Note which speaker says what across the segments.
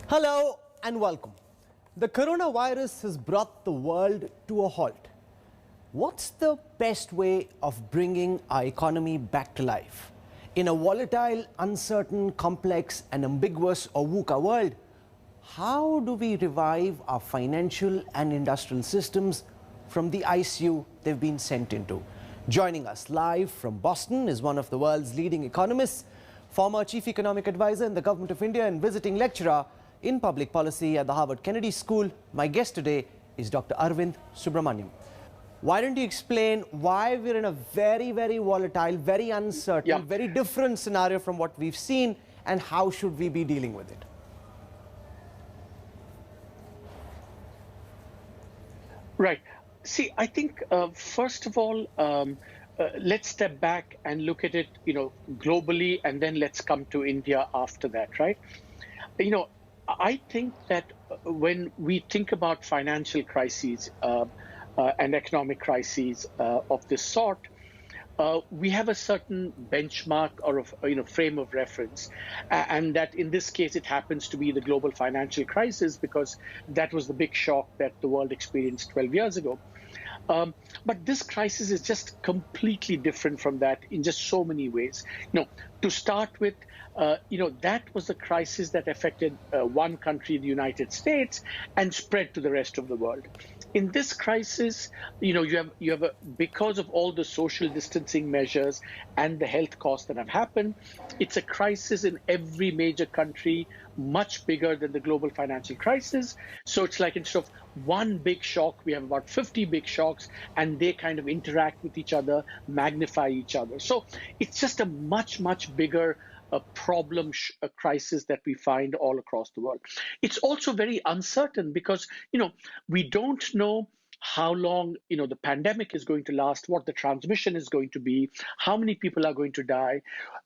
Speaker 1: Hello and welcome. The coronavirus has brought the world to a halt. What's the best way of bringing our economy back to life? In a volatile, uncertain, complex and ambiguous or VUCA world, how do we revive our financial and industrial systems from the ICU they've been sent into? Joining us live from Boston is one of the world's leading economists, former Chief Economic Advisor in the Government of India and visiting lecturer in public policy at the Harvard Kennedy School. My guest today is Dr. Arvind Subramanian. Why don't you explain why we're in a very, very volatile, very uncertain, very different scenario from what we've seen, and how should we be dealing with it?
Speaker 2: Right. See, I think, first of all, let's step back and look at it, globally, and then let's come to India after that, right? I think that when we think about financial crises and economic crises of this sort, we have a certain benchmark or a frame of reference, and that in this case it happens to be the global financial crisis because that was the big shock that the world experienced 12 years ago. But this crisis is just completely different from that in just so many ways. To start with, that was a crisis that affected one country, the United States, and spread to the rest of the world. In this crisis, because of all the social distancing measures and the health costs that have happened, it's a crisis in every major country, much bigger than the global financial crisis. So it's like instead of one big shock, we have about 50 big shocks, and they kind of interact with each other, magnify each other. So it's just a much, much bigger a crisis that we find all across the world. It's also very uncertain because, we don't know how long, the pandemic is going to last, what the transmission is going to be, how many people are going to die.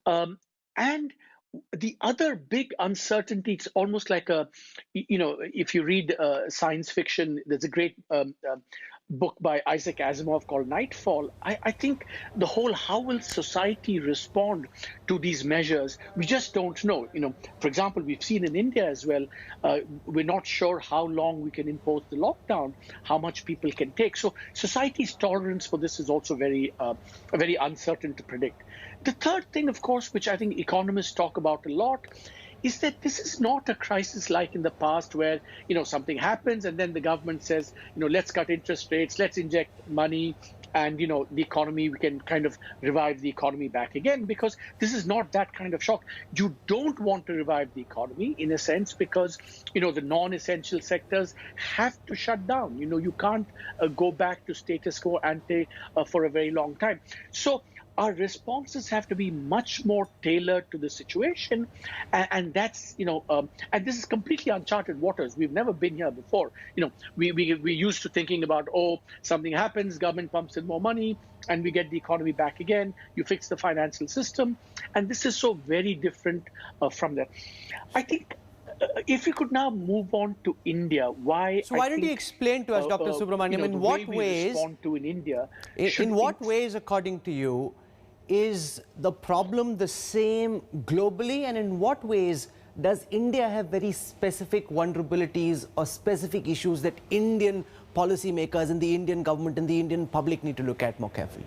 Speaker 2: And the other big uncertainty, it's almost like if you read science fiction, there's a great book by Isaac Asimov called Nightfall. I think the whole how will society respond to these measures, we just don't know. For example, we've seen in India as well, we're not sure how long we can impose the lockdown, how much people can take. So society's tolerance for this is also very uncertain to predict. The third thing, of course, which I think economists talk about a lot, is that this is not a crisis like in the past where, something happens and then the government says, let's cut interest rates, let's inject money, and, the economy, we can kind of revive the economy back again, because this is not that kind of shock. You don't want to revive the economy in a sense because, the non-essential sectors have to shut down. You can't go back to status quo ante for a very long time. So our responses have to be much more tailored to the situation, and that's and this is completely uncharted waters. We've never been here before. We used to thinking about, something happens, government pumps in more money, and we get the economy back again. You fix the financial system, and this is so very different from that. I think. If we could now move on to India, why don't
Speaker 1: you explain to us, Dr. Subramanian, in what ways, in what ways, according to you, is the problem the same globally, and in what ways does India have very specific vulnerabilities or specific issues that Indian policymakers and the Indian government and the Indian public need to look at more carefully?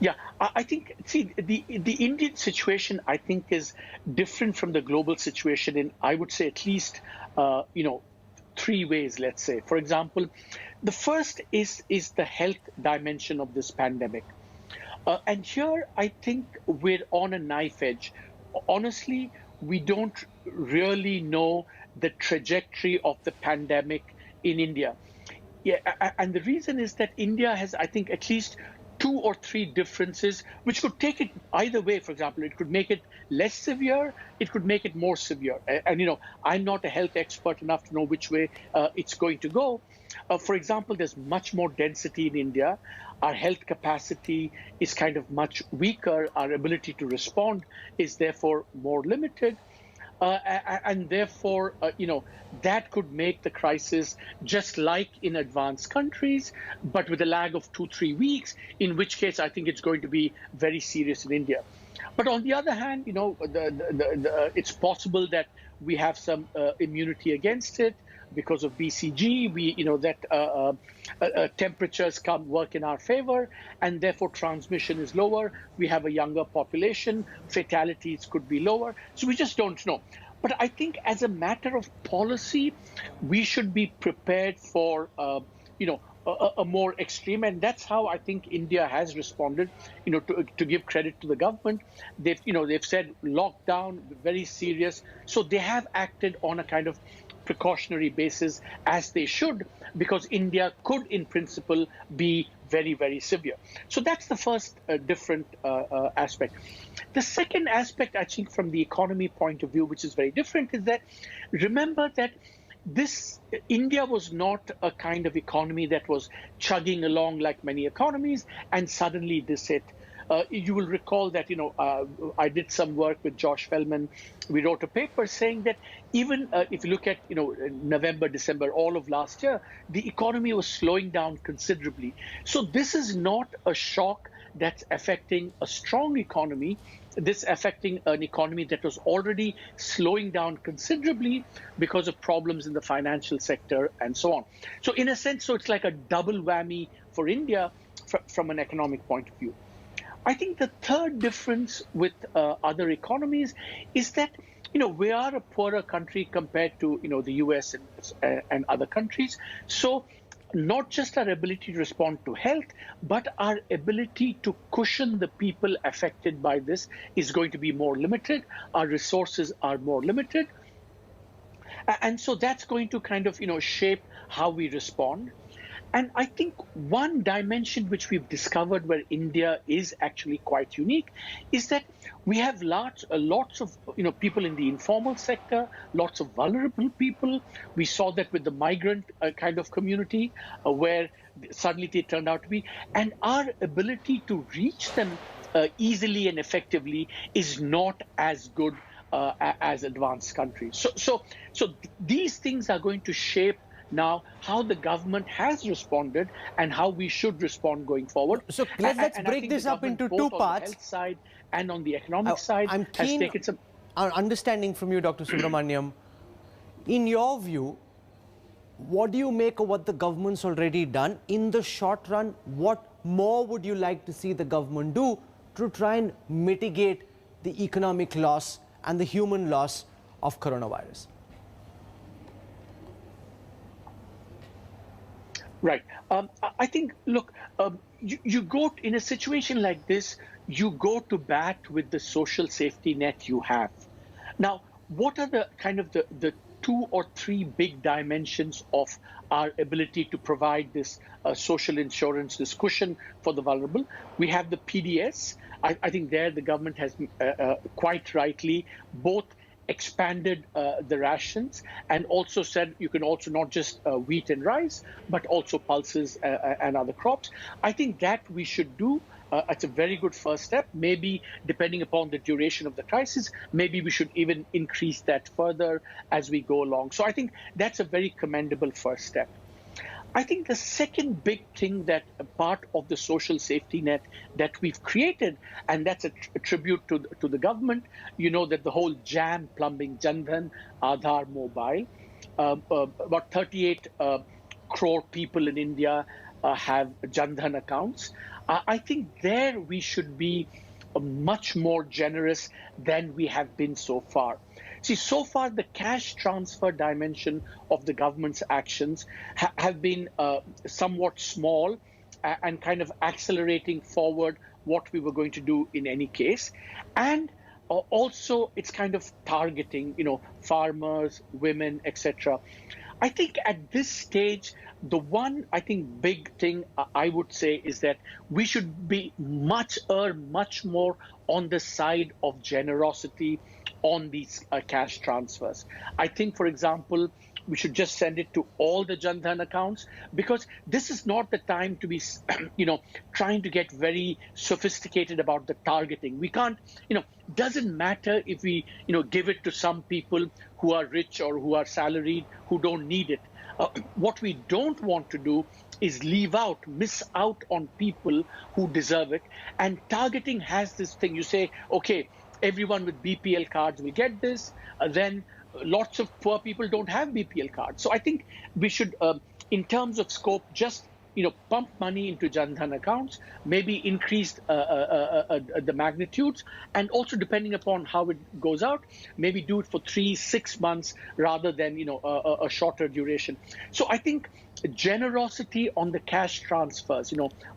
Speaker 2: Yeah, I think, the Indian situation, I think, is different from the global situation in, I would say, at least, three ways, let's say. For example, the first is the health dimension of this pandemic. And here, I think we're on a knife edge. Honestly, we don't really know the trajectory of the pandemic in India. Yeah, and the reason is that India has, I think, at least 2 or 3 differences, which could take it either way. For example, it could make it less severe, it could make it more severe. And, I'm not a health expert enough to know which way it's going to go. For example, there's much more density in India. Our health capacity is kind of much weaker. Our ability to respond is therefore more limited. and therefore, that could make the crisis just like in advanced countries, but with a lag of 2, 3 weeks, in which case I think it's going to be very serious in India. But on the other hand, it's possible that we have some immunity against it because of BCG. Temperatures come work in our favor, and therefore transmission is lower. We have a younger population, fatalities could be lower. So we just don't know. But I think as a matter of policy, we should be prepared for, a more extreme, and that's how I think India has responded. To give credit to the government, they've said lockdown, very serious. So they have acted on a kind of precautionary basis, as they should, because India could, in principle, be very, very severe. So that's the first different aspect. The second aspect, I think, from the economy point of view, which is very different, is that remember that India was not a kind of economy that was chugging along like many economies, and suddenly this hit. You will recall that, I did some work with Josh Feldman. We wrote a paper saying that even if you look at, November, December, all of last year, the economy was slowing down considerably. So this is not a shock that's affecting a strong economy. This affecting an economy that was already slowing down considerably because of problems in the financial sector and so on. So in a sense, it's like a double whammy for India from an economic point of view. I think the third difference with other economies is that, we are a poorer country compared to, the US and other countries. So not just our ability to respond to health, but our ability to cushion the people affected by this is going to be more limited. Our resources are more limited. And so that's going to kind of, shape how we respond. And I think one dimension which we've discovered where India is actually quite unique is that we have lots of people in the informal sector, lots of vulnerable people. We saw that with the migrant kind of community where suddenly they turned out to be. And our ability to reach them easily and effectively is not as good as advanced countries. So these things are going to shape now how the government has responded and how we should respond going forward.
Speaker 1: So let's break this up into two parts.
Speaker 2: On the health side and on the economic side
Speaker 1: I'm
Speaker 2: has
Speaker 1: keen
Speaker 2: taken some
Speaker 1: understanding from you, Dr. Subramanian. In your view, what do you make of what the government's already done? In the short run, what more would you like to see the government do to try and mitigate the economic loss and the human loss of coronavirus?
Speaker 2: Right. I think, look, you go in a situation like this, you go to bat with the social safety net you have. Now, what are the kind of the 2 or 3 big dimensions of our ability to provide this social insurance, this cushion for the vulnerable? We have the PDS. I think there the government has quite rightly both expanded the rations and also said you can also not just wheat and rice, but also pulses and other crops. I think that we should do. It's a very good first step. Maybe depending upon the duration of the crisis, maybe we should even increase that further as we go along. So I think that's a very commendable first step. I think the second big thing that a part of the social safety net that we've created, and that's a tribute to the government, that the whole JAM plumbing, Jan Dhan, Aadhaar Mobile, about 38 crore people in India have Jan Dhan accounts. I think there we should be much more generous than we have been so far. See, so far the cash transfer dimension of the government's actions have been somewhat small and kind of accelerating forward what we were going to do in any case. And also it's kind of targeting, farmers, women, etc. I think at this stage, the one, I think, big thing I would say is that we should be much more on the side of generosity on these cash transfers. I think, for example, We should just send it to all the Jan Dhan accounts, because this is not the time to be, trying to get very sophisticated about the targeting. We can't, doesn't matter if we, give it to some people who are rich or who are salaried, who don't need it. What we don't want to do is miss out on people who deserve it. And targeting has this thing. You say, okay, everyone with BPL cards will get this. Then lots of poor people don't have BPL cards. So I think we should, in terms of scope, just pump money into Jan Dhan accounts, maybe increase the magnitudes, and also depending upon how it goes out, maybe do it for 3-6 months rather than a shorter duration. So I think generosity on the cash transfers,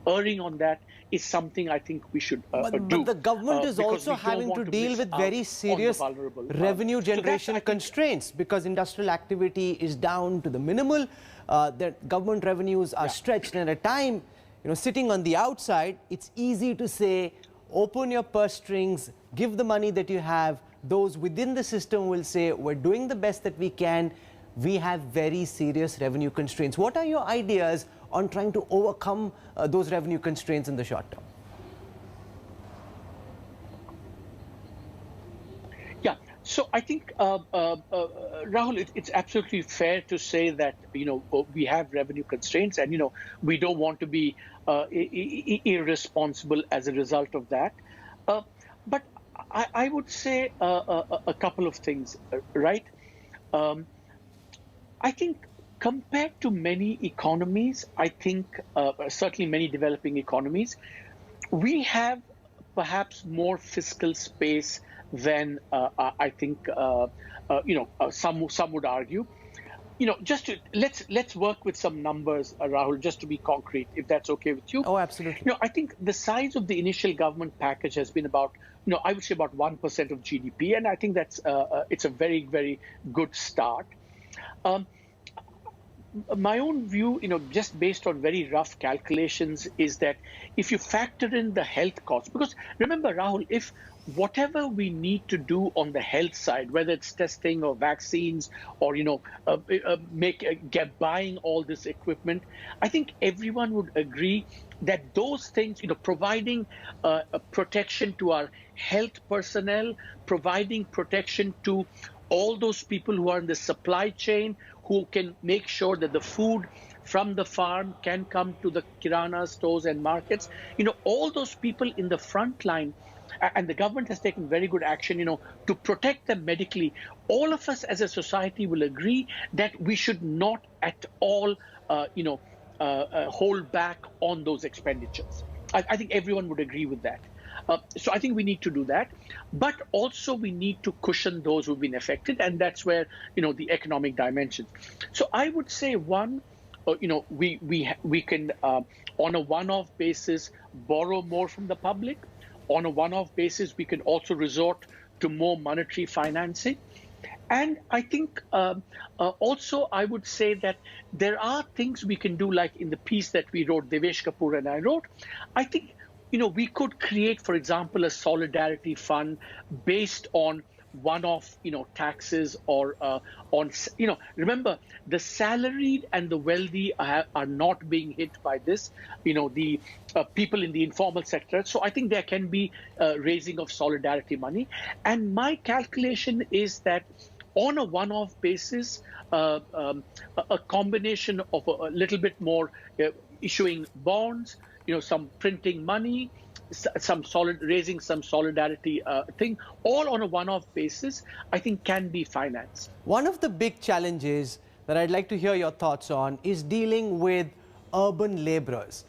Speaker 2: erring on that is something I think we should do.
Speaker 1: But the government is also having to deal with very serious revenue generation constraints, because industrial activity is down to the minimal. The government revenues are stretched, and at a time, sitting on the outside, it's easy to say, open your purse strings, give the money that you have. Those within the system will say, we're doing the best that we can. We have very serious revenue constraints. What are your ideas on trying to overcome those revenue constraints in the short term?
Speaker 2: Yeah, so I think, Rahul, it's absolutely fair to say that, we have revenue constraints, and, we don't want to be irresponsible as a result of that. But I would say a couple of things, right? I think compared to many economies, I think certainly many developing economies, we have perhaps more fiscal space than I think some would argue. Let's work with some numbers, Rahul, just to be concrete, if that's okay with you.
Speaker 1: Oh, absolutely.
Speaker 2: I think the size of the initial government package has been about, I would say about 1% of GDP, and I think that's it's a very, very good start. My own view, just based on very rough calculations, is that if you factor in the health costs, because remember, Rahul, if whatever we need to do on the health side, whether it's testing or vaccines or, buying all this equipment, I think everyone would agree that those things, providing protection to our health personnel, providing protection to all those people who are in the supply chain, who can make sure that the food from the farm can come to the kirana stores and markets, all those people in the front line, and the government has taken very good action, to protect them medically. All of us as a society will agree that we should not at all, hold back on those expenditures. I think everyone would agree with that. So I think we need to do that, but also we need to cushion those who've been affected, and that's where the economic dimension. So I would say one, we can on a one-off basis borrow more from the public. On a one-off basis, we can also resort to more monetary financing. And I think also I would say that there are things we can do, like in the piece that we wrote, Devesh Kapoor and I wrote. I think we could create, for example, a solidarity fund based on one-off, taxes or remember, the salaried and the wealthy are not being hit by this, the people in the informal sector. So I think there can be raising of solidarity money. And my calculation is that on a one-off basis, a combination of a little bit more issuing bonds, some printing money, raising some solidarity thing, all on a one-off basis, I think can be financed.
Speaker 1: One of the big challenges that I'd like to hear your thoughts on is dealing with urban laborers.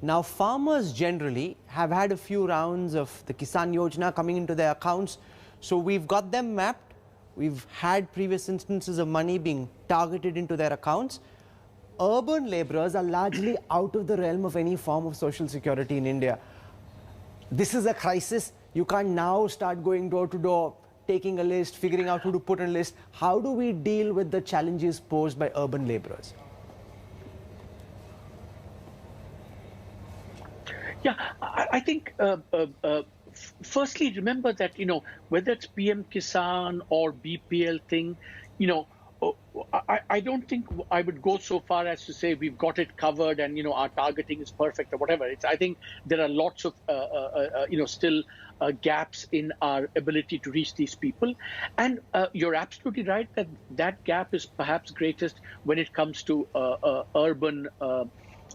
Speaker 1: Now, farmers generally have had a few rounds of the Kisan Yojana coming into their accounts, so we've got them mapped. We've had previous instances of money being targeted into their accounts. Urban laborers are largely out of the realm of any form of social security in India. This is a crisis. You can't now start going door to door, taking a list, figuring out who to put on a list. How do we deal with the challenges posed by urban laborers?
Speaker 2: Yeah, I think firstly, remember that, whether it's PM Kisan or BPL thing, oh, I don't think I would go so far as to say we've got it covered and our targeting is perfect or whatever. I think there are lots of still gaps in our ability to reach these people, and you're absolutely right that that gap is perhaps greatest when it comes to urban.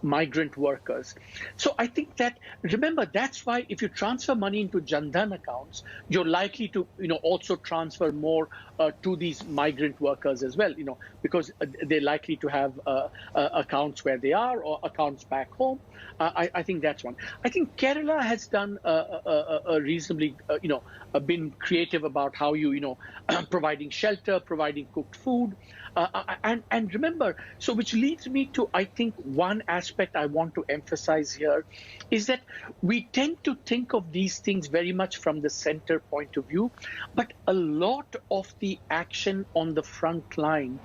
Speaker 2: Migrant workers. So I think that, remember, that's why if you transfer money into Jan Dhan accounts, you're likely to, also transfer more to these migrant workers as well, because they're likely to have accounts where they are or accounts back home. I think that's one. I think Kerala has done a reasonably, been creative about how providing shelter, providing cooked food. And remember, so which leads me to, I think, one aspect I want to emphasize here is that we tend to think of these things very much from the center point of view, but a lot of the action on the front line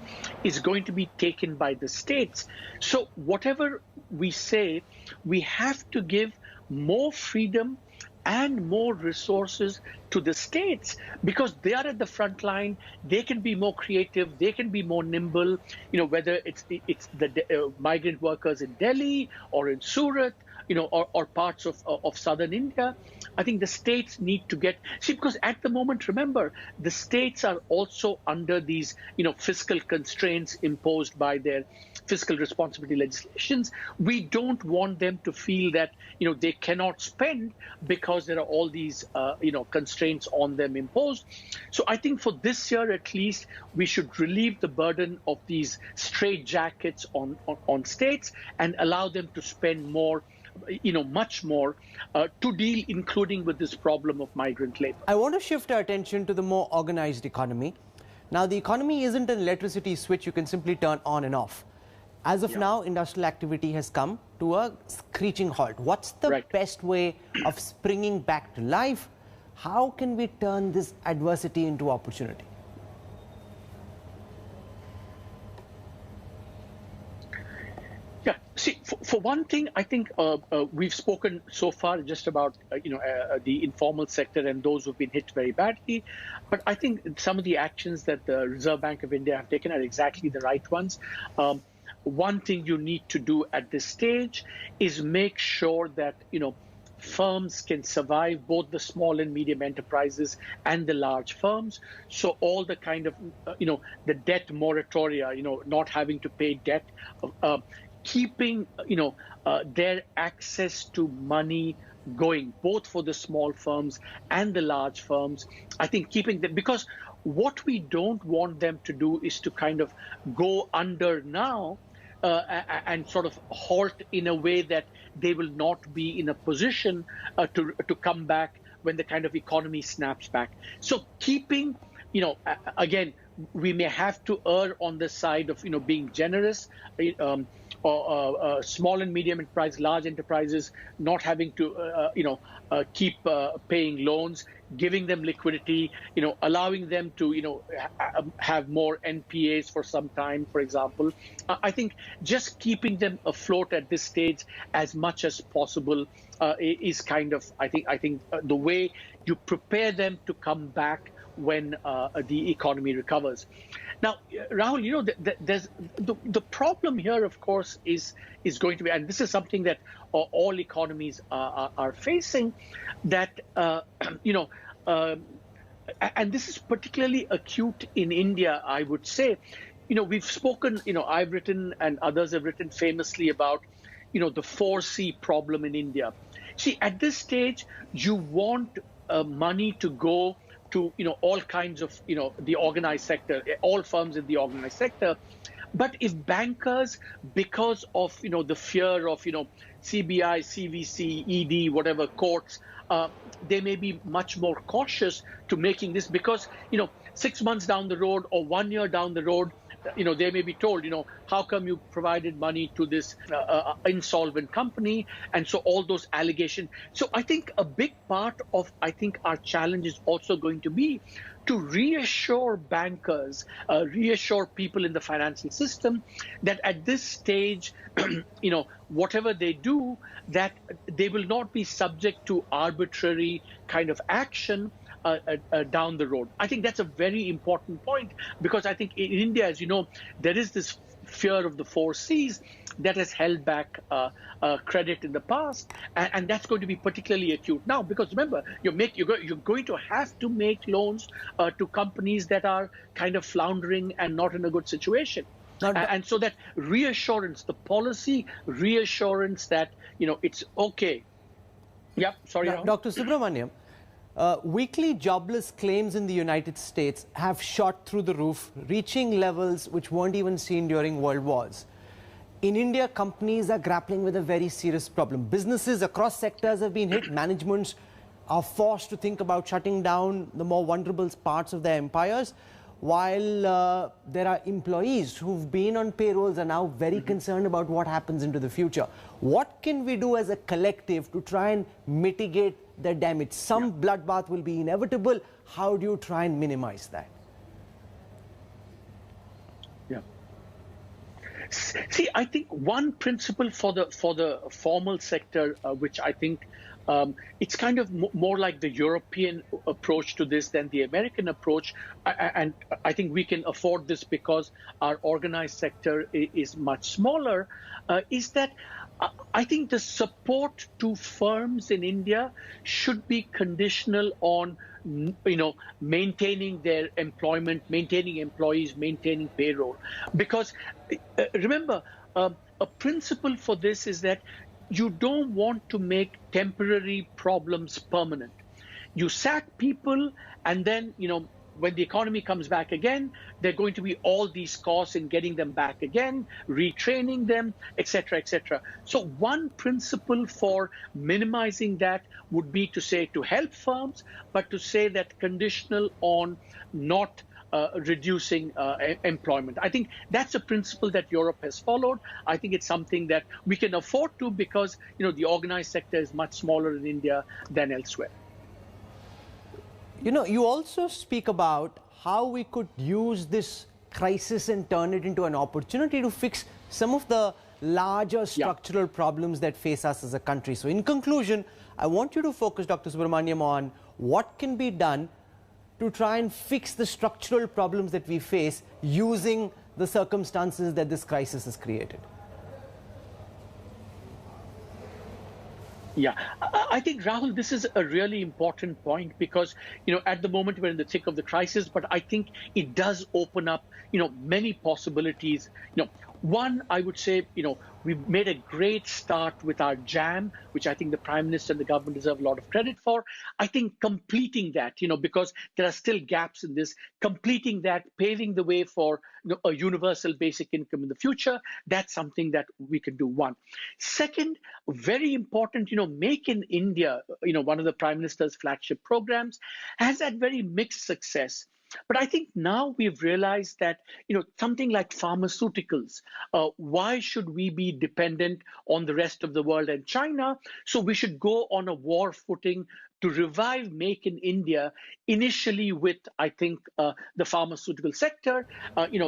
Speaker 2: is going to be taken by the states. So whatever we say, we have to give more freedom and more resources to the states because they are at the front line. They can be more creative. They can be more nimble. Whether it's the migrant workers in Delhi or in Surat, or parts of southern India. I think the states need to because at the moment, remember, the states are also under these, fiscal constraints imposed by their fiscal responsibility legislations. We don't want them to feel that, they cannot spend because there are all these, constraints on them imposed. So I think for this year, at least, we should relieve the burden of these straitjackets on states and allow them to spend more, much more to deal, including with this problem of migrant labor.
Speaker 1: I want to shift our attention to the more organized economy. Now, the economy isn't an electricity switch you can simply turn on and off. As of now, industrial activity has come to a screeching halt. What's the best way of springing back to life? How can we turn this adversity into opportunity?
Speaker 2: Yeah. See, for one thing, I think we've spoken so far just about the informal sector and those who've been hit very badly. But I think some of the actions that the Reserve Bank of India have taken are exactly the right ones. One thing you need to do at this stage is make sure that firms can survive, both the small and medium enterprises and the large firms. So all the kind of the debt moratoria, not having to pay debt. Keeping their access to money going, both for the small firms and the large firms. I think keeping them, because what we don't want them to do is to kind of go under now and sort of halt in a way that they will not be in a position to come back when the kind of economy snaps back. So keeping, again, we may have to err on the side of being generous. Or small and medium enterprise, large enterprises not having to, keep paying loans, giving them liquidity, allowing them to, have more NPAs for some time, for example. I think just keeping them afloat at this stage as much as possible is kind of, I think the way you prepare them to come back when the economy recovers. Now, Rahul, there's the problem here, of course, is going to be, and this is something that all economies are facing, that and this is particularly acute in India, I would say. We've spoken, I've written and others have written famously about, the 4C problem in India. See, at this stage, you want money to go to all kinds of the organized sector, all firms in the organized sector. But if bankers, because of the fear of CBI, CVC, ED, whatever courts, they may be much more cautious to making this, because 6 months down the road or 1 year down the road, they may be told, how come you provided money to this insolvent company? And so all those allegations. So I think a big part of, our challenge is also going to be to reassure bankers, reassure people in the financial system that at this stage, whatever they do, that they will not be subject to arbitrary kind of action down the road. I think that's a very important point, because I think in India, as you know, there is this fear of the four C's that has held back credit in the past, and that's going to be particularly acute now, because remember, you're going to have to make loans to companies that are kind of floundering and not in a good situation. And so that reassurance, the policy reassurance that it's okay. Yeah, sorry, Rahul.
Speaker 1: Dr. Subramanian, weekly jobless claims in the United States have shot through the roof, reaching levels which weren't even seen during world wars. In India, companies are grappling with a very serious problem. Businesses across sectors have been hit. Managements are forced to think about shutting down the more vulnerable parts of their empires, while there are employees who've been on payrolls are now very concerned about what happens into the future. What can we do as a collective to try and mitigate the damage? Some bloodbath will be inevitable. How do you try and minimize that?
Speaker 2: See, I think one principle for the formal sector, which I think it's kind of more like the European approach to this than the American approach, and I think we can afford this because our organized sector is much smaller, is that I think the support to firms in India should be conditional on maintaining their employment, maintaining employees, maintaining payroll. Because remember, a principle for this is that you don't want to make temporary problems permanent. You sack people, and then, when the economy comes back again, there are going to be all these costs in getting them back again, retraining them, etc., etc. So one principle for minimizing that would be to help firms, but to say that conditional on not reducing employment. I think that's a principle that Europe has followed. I think it's something that we can afford to, because the organized sector is much smaller in India than elsewhere.
Speaker 1: You also speak about how we could use this crisis and turn it into an opportunity to fix some of the larger structural problems that face us as a country. So in conclusion, I want you to focus, Dr. Subramanian, on what can be done to try and fix the structural problems that we face using the circumstances that this crisis has created.
Speaker 2: Yeah, I think, Rahul, this is a really important point, because, at the moment we're in the thick of the crisis, but I think it does open up, many possibilities. One, I would say, we've made a great start with our JAM, which I think the Prime Minister and the government deserve a lot of credit for. I think completing that, because there are still gaps in this, completing that, paving the way for a universal basic income in the future, that's something that we can do. One. Second, very important, Make in India, one of the Prime Minister's flagship programs, has had very mixed success. But I think now we've realized that, something like pharmaceuticals, why should we be dependent on the rest of the world and China? So we should go on a war footing to revive Make in India, initially with, I think, the pharmaceutical sector,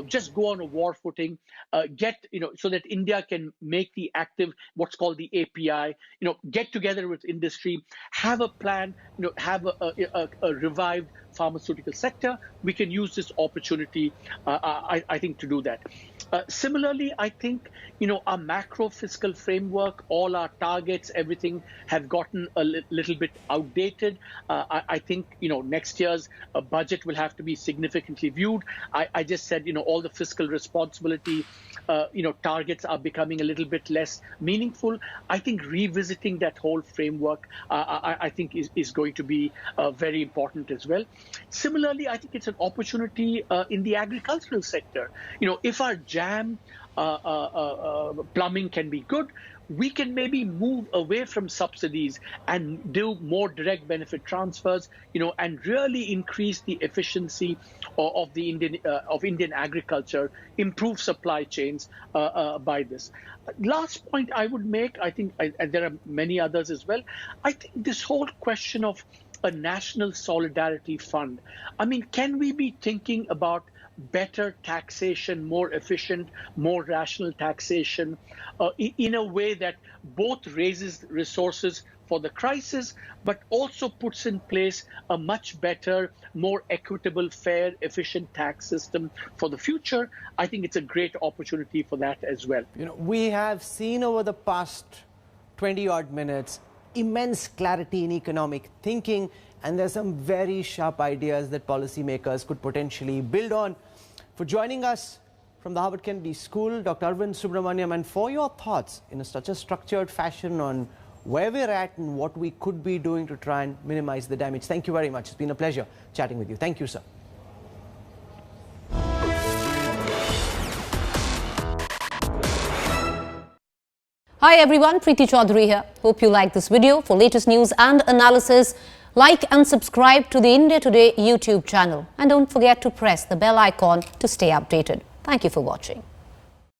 Speaker 2: just go on a war footing, so that India can make the active, what's called the API, get together with industry, have a plan, have a revived pharmaceutical sector. We can use this opportunity, I think, to do that. Similarly, I think, our macro fiscal framework, all our targets, everything have gotten a little bit outdated. I think, next year's budget will have to be significantly viewed. I just said, all the fiscal responsibility, targets are becoming a little bit less meaningful. I think revisiting that whole framework, I think is going to be very important as well. Similarly, I think it's an opportunity in the agricultural sector. If our JAM plumbing can be good, we can maybe move away from subsidies and do more direct benefit transfers, and really increase the efficiency of the Indian agriculture, improve supply chains by this. Last point I would make, I think, and there are many others as well, I think this whole question of a national solidarity fund. I mean, can we be thinking about better taxation, more efficient, more rational taxation, in a way that both raises resources for the crisis, but also puts in place a much better, more equitable, fair, efficient tax system for the future? I think it's a great opportunity for that as well.
Speaker 1: You know, we have seen over the past 20-odd minutes immense clarity in economic thinking, and there's some very sharp ideas that policymakers could potentially build on. For joining us from the Harvard Kennedy School, Dr. Arvind Subramanian, and for your thoughts in such a structured fashion on where we're at and what we could be doing to try and minimize the damage. Thank you very much. It's been a pleasure chatting with you. Thank you, sir.
Speaker 3: Hi everyone, Preeti Chaudhary here. Hope you like this video. For latest news and analysis, like and subscribe to the India Today YouTube channel. And don't forget to press the bell icon to stay updated. Thank you for watching.